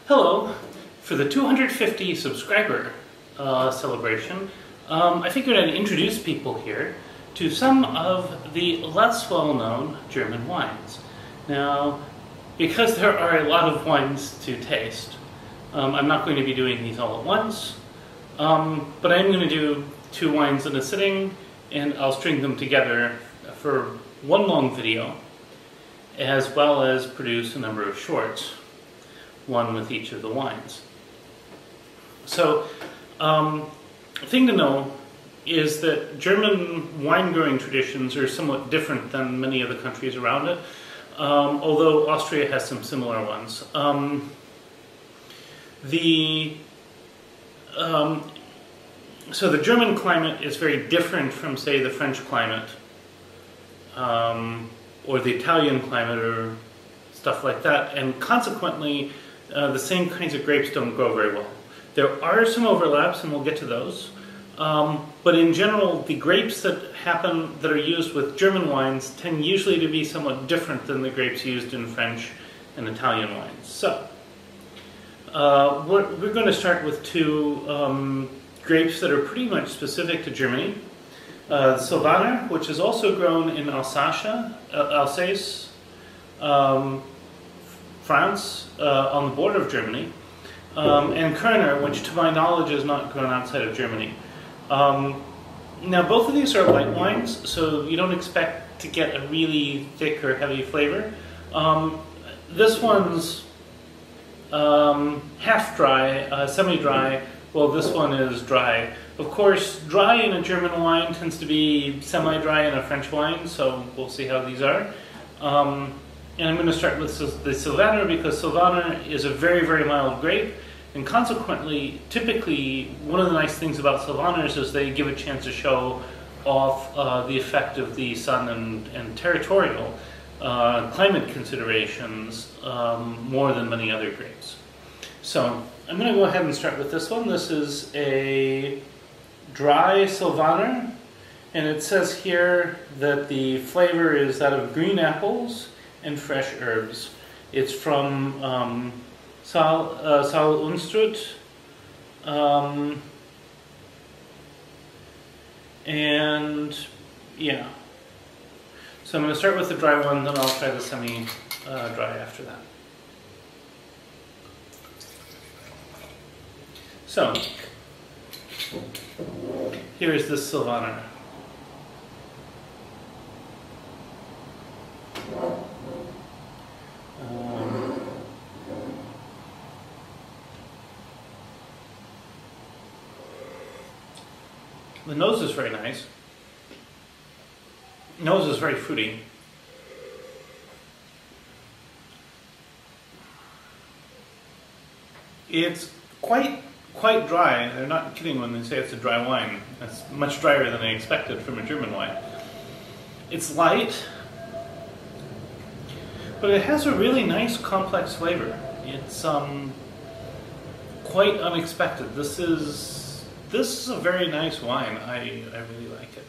Hello! For the 250 subscriber celebration, I figured I'd introduce people here to some of the less well-known German wines. Now, because there are a lot of wines to taste, I'm not going to be doing these all at once, but I'm going to do two wines in a sitting, and I'll string them together for one long video, as well as produce a number of shorts, one with each of the wines. So, the thing to know is that German wine growing traditions are somewhat different than many of the countries around it, although Austria has some similar ones. So the German climate is very different from, say, the French climate, or the Italian climate, or stuff like that, and consequently the same kinds of grapes don't grow very well. There are some overlaps, and we'll get to those, but in general the grapes that are used with German wines tend usually to be somewhat different than the grapes used in French and Italian wines. So we're going to start with two grapes that are pretty much specific to Germany. Silvaner, which is also grown in Alsace, France, on the border of Germany, and Kerner, which to my knowledge is not grown outside of Germany. Now both of these are light wines, so you don't expect to get a really thick or heavy flavor. This one's half dry, semi-dry, while this one is dry. Of course, dry in a German wine tends to be semi-dry in a French wine, so we'll see how these are. And I'm going to start with the Silvaner, because Silvaner is a very, very mild grape, and consequently, typically, one of the nice things about Silvaners is they give a chance to show off the effect of the sun and territorial climate considerations more than many other grapes. So, I'm going to go ahead and start with this one. This is a dry Silvaner, and it says here that the flavor is that of green apples and fresh herbs. It's from Saal-Unstrut, and yeah. So I'm going to start with the dry one, then I'll try the semi-dry after that. So, here is this Silvaner. The nose is very nice. Nose is very fruity. It's quite dry. They're not kidding when they say it's a dry wine. It's much drier than I expected from a German wine. It's light, but it has a really nice complex flavor. It's quite unexpected. This is a very nice wine. I really like it.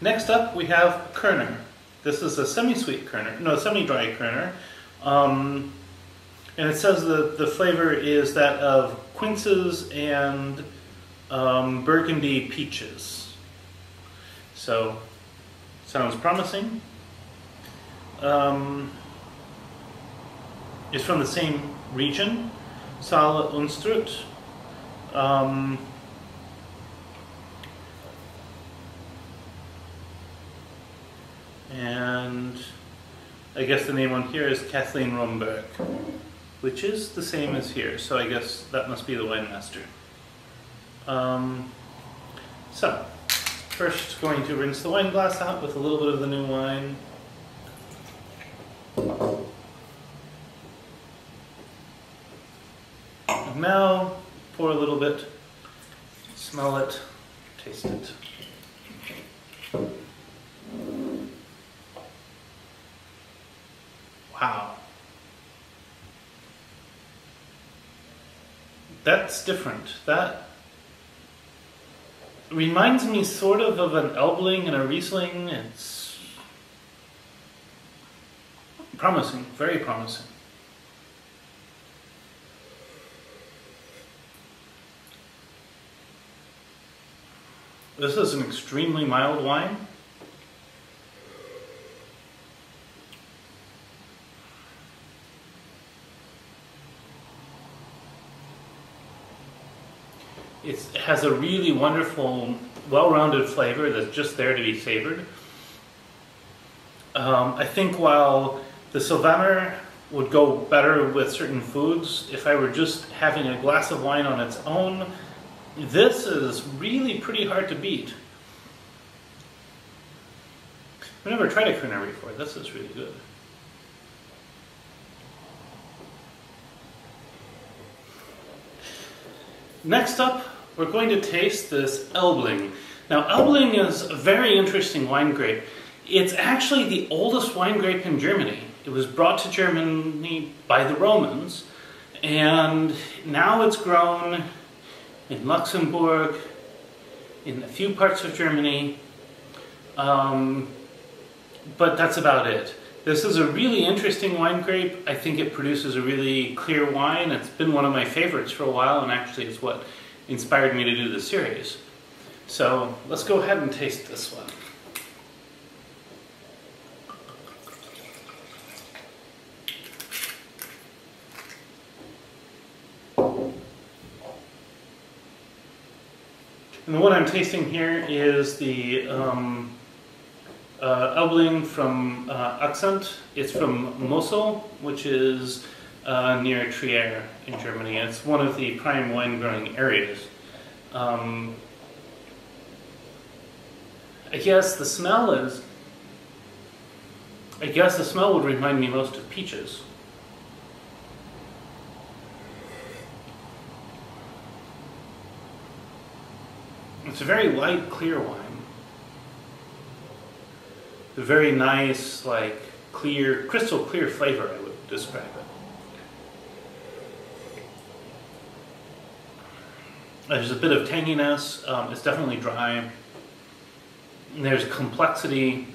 Next up we have Kerner. This is a semi-sweet Kerner, no, semi-dry Kerner. And it says that the flavor is that of quinces and Burgundy peaches. So, sounds promising. It's from the same region, Saal-Unstrut. And I guess the name on here is Kathleen Romberg, which is the same as here, so I guess that must be the wine master. So, first going to rinse the wine glass out with a little bit of the new wine. And now, pour a little bit, smell it, taste it. Wow. That's different. That reminds me sort of an Elbling and a Riesling. It's promising, very promising. This is an extremely mild wine. It has a really wonderful, well-rounded flavor that's just there to be savored. I think while the Silvaner would go better with certain foods, if I were just having a glass of wine on its own, this is really pretty hard to beat. I've never tried a Kerner before. This is really good. Next up, we're going to taste this Elbling. Now, Elbling is a very interesting wine grape. It's actually the oldest wine grape in Germany. It was brought to Germany by the Romans, and now it's grown in Luxembourg, in a few parts of Germany, but that's about it. This is a really interesting wine grape. I think it produces a really clear wine. It's been one of my favorites for a while, and actually it's what inspired me to do this series. So let's go ahead and taste this one. And the one I'm tasting here is the Elbling from Akzent. It's from Mosel, which is near Trier in Germany. It's one of the prime wine growing areas. I guess the smell would remind me most of peaches. It's a very light, clear wine. A very nice, like, clear, crystal clear flavor, I would describe it. There's a bit of tanginess. It's definitely dry. And there's complexity,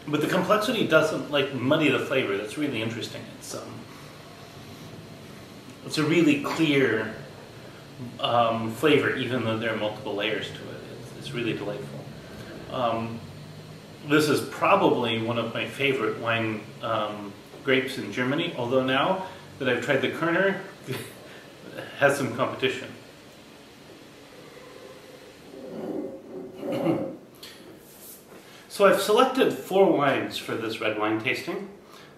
but the complexity doesn't like muddy the flavor. That's really interesting. It's a really clear flavor, even though there are multiple layers to it. It's really delightful. This is probably one of my favorite wine grapes in Germany, although now that I've tried the Kerner, it has some competition. So I've selected 4 wines for this red wine tasting.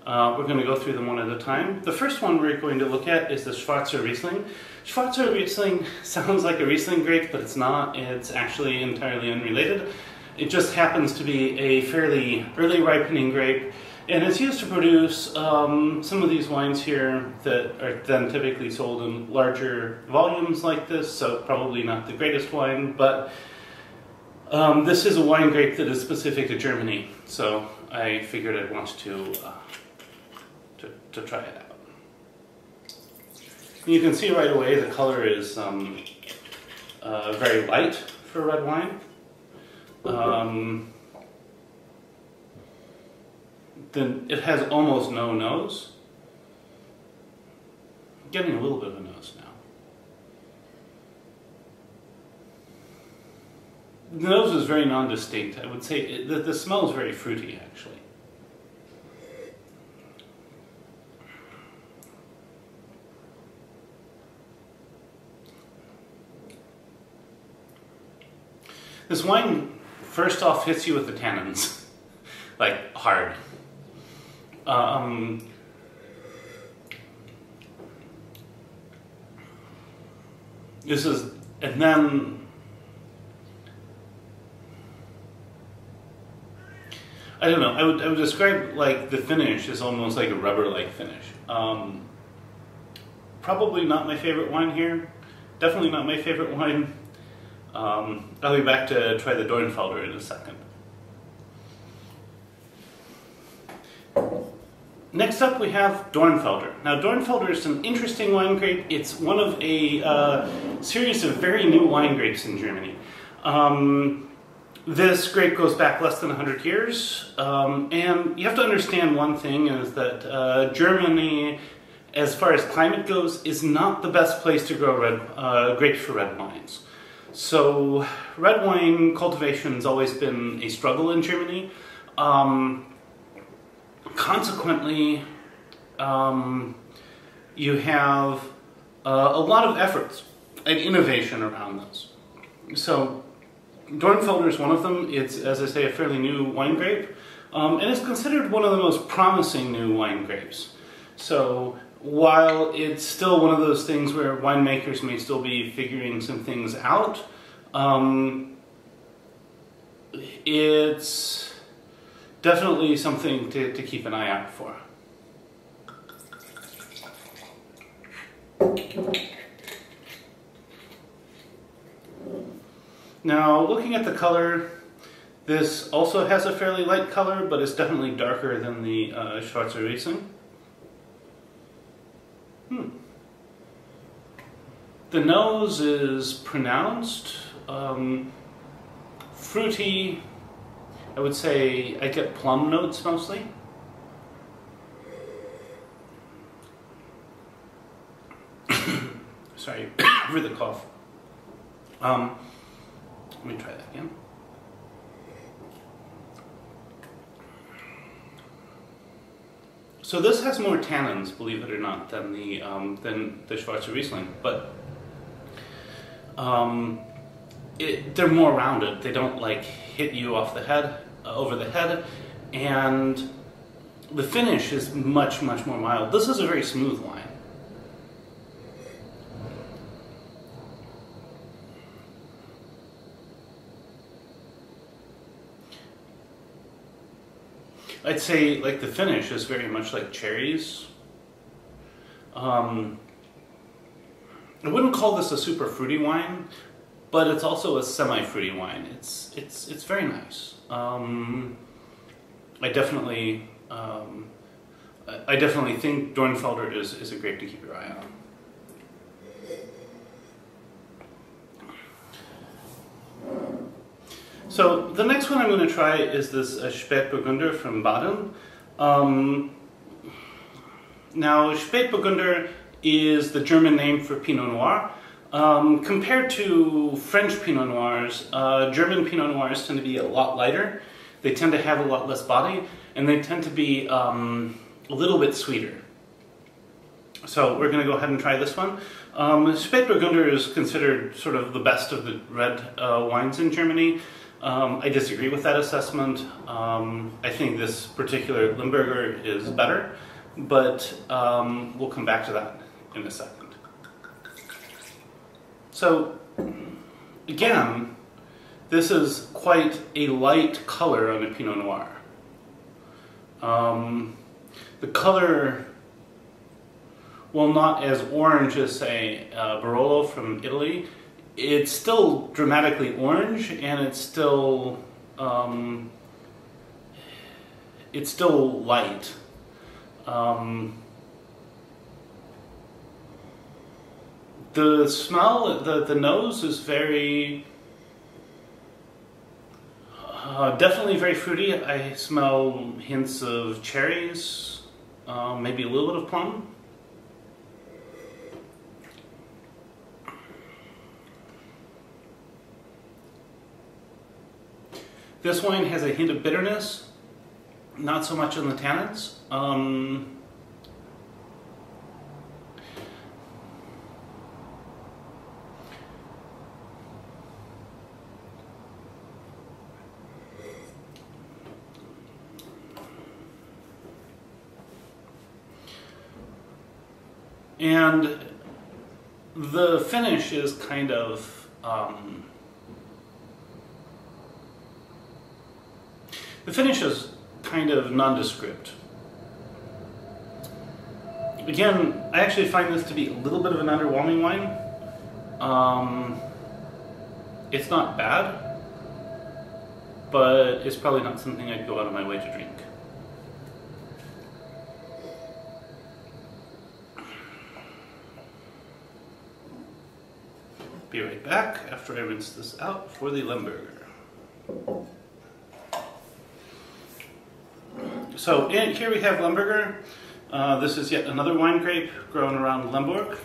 We're going to go through them one at a time. The first one we're going to look at is the Schwarzriesling. Schwarzriesling sounds like a Riesling grape, but it's not. It's actually entirely unrelated. It just happens to be a fairly early ripening grape, and it's used to produce some of these wines here that are then typically sold in larger volumes like this, so probably not the greatest wine, but this is a wine grape that is specific to Germany, so I figured I'd want to try it out. You can see right away the color is very light for red wine. Then it has almost no nose. Getting a little bit of a nose now. The nose is very non-distinct. I would say the smell is very fruity, actually. This wine first off hits you with the tannins, like hard. This is, and then I don't know. I would describe like the finish as almost like a rubber-like finish. Probably not my favorite wine here. Definitely not my favorite wine. I'll be back to try the Dornfelder in a second. Next up we have Dornfelder. Now Dornfelder is an interesting wine grape. It's one of a series of very new wine grapes in Germany. This grape goes back less than 100 years, and you have to understand one thing is that Germany, as far as climate goes, is not the best place to grow grapes for red wines. So red wine cultivation has always been a struggle in Germany. Consequently, you have a lot of efforts and innovation around this. So Dornfelder is one of them. It's, as I say, a fairly new wine grape, and it's considered one of the most promising new wine grapes. So while it's still one of those things where winemakers may still be figuring some things out, it's definitely something to keep an eye out for. Now, looking at the color, this also has a fairly light color, but it's definitely darker than the Schwarzer. The nose is pronounced, fruity. I would say I get plum notes mostly. Sorry for the cough. Let me try that again. So this has more tannins, believe it or not, than the Schwarzriesling, but they're more rounded. They don't like hit you off the head, over the head, and the finish is much more mild. This is a very smooth wine. I'd say like the finish is very much like cherries. I wouldn't call this a super fruity wine, but it's also a semi-fruity wine. It's very nice. I definitely think Dornfelder is a grape to keep your eye on. So the next one I'm going to try is this Spättburgnder from Baden. Now Spättburgnder is the German name for Pinot Noir. Compared to French Pinot Noirs, German Pinot Noirs tend to be a lot lighter. They tend to have a lot less body, and they tend to be a little bit sweeter. So we're going to go ahead and try this one. Spättburgnder is considered sort of the best of the red wines in Germany. I disagree with that assessment. I think this particular Lemberger is better, but we'll come back to that in a second. So, again, this is quite a light color on a Pinot Noir. The color, while not as orange as, say, Barolo from Italy, it's still dramatically orange, and it's still light. The smell, the nose is very, definitely very fruity. I smell hints of cherries, maybe a little bit of plum. This wine has a hint of bitterness, not so much in the tannins. And the finish is kind of nondescript. Again, I actually find this to be a little bit of an underwhelming wine. It's not bad, but it's probably not something I'd go out of my way to drink. be right back after I rinse this out for the Lemberger. So here we have Lemberger. This is yet another wine grape grown around Lemberg.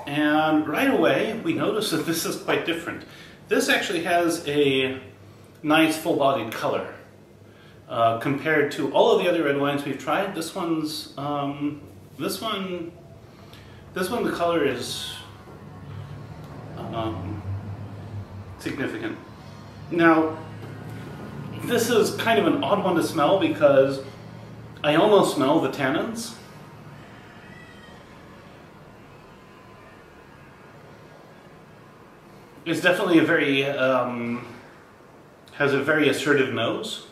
And right away we notice that this is quite different. This actually has a nice full-bodied color. Compared to all of the other red wines we've tried, this one the color is significant. Now, this is kind of an odd one to smell because I almost smell the tannins. It's definitely a very, has a very assertive nose.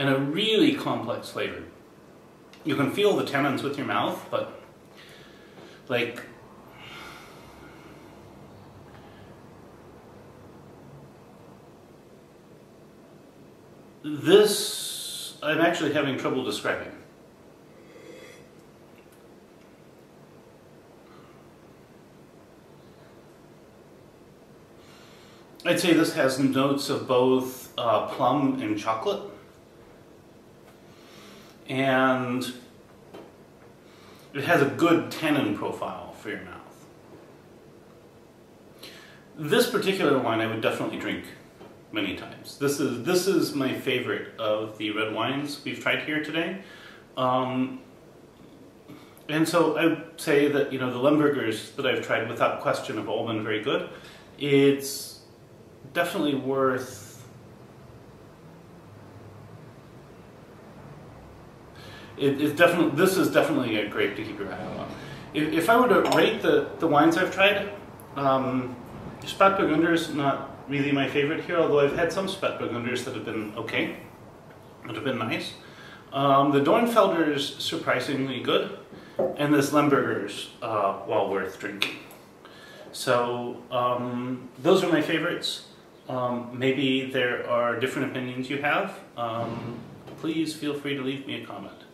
And a really complex flavor. You can feel the tannins with your mouth, but like this, I'm actually having trouble describing. I'd say this has notes of both plum and chocolate. And it has a good tannin profile for your mouth. This particular wine I would definitely drink many times. This is my favorite of the red wines we've tried here today. And so I would say that, you know, the Lembergers that I've tried without question have all been very good. It's definitely worth this is definitely a grape to keep your eye on. If I were to rate the wines I've tried, Spättburgnder is not really my favorite here, although I've had some Spättburgnders that have been okay, that have been nice. The Dornfelder is surprisingly good, and this Lemberger is well worth drinking. So those are my favorites. Maybe there are different opinions you have. Please feel free to leave me a comment.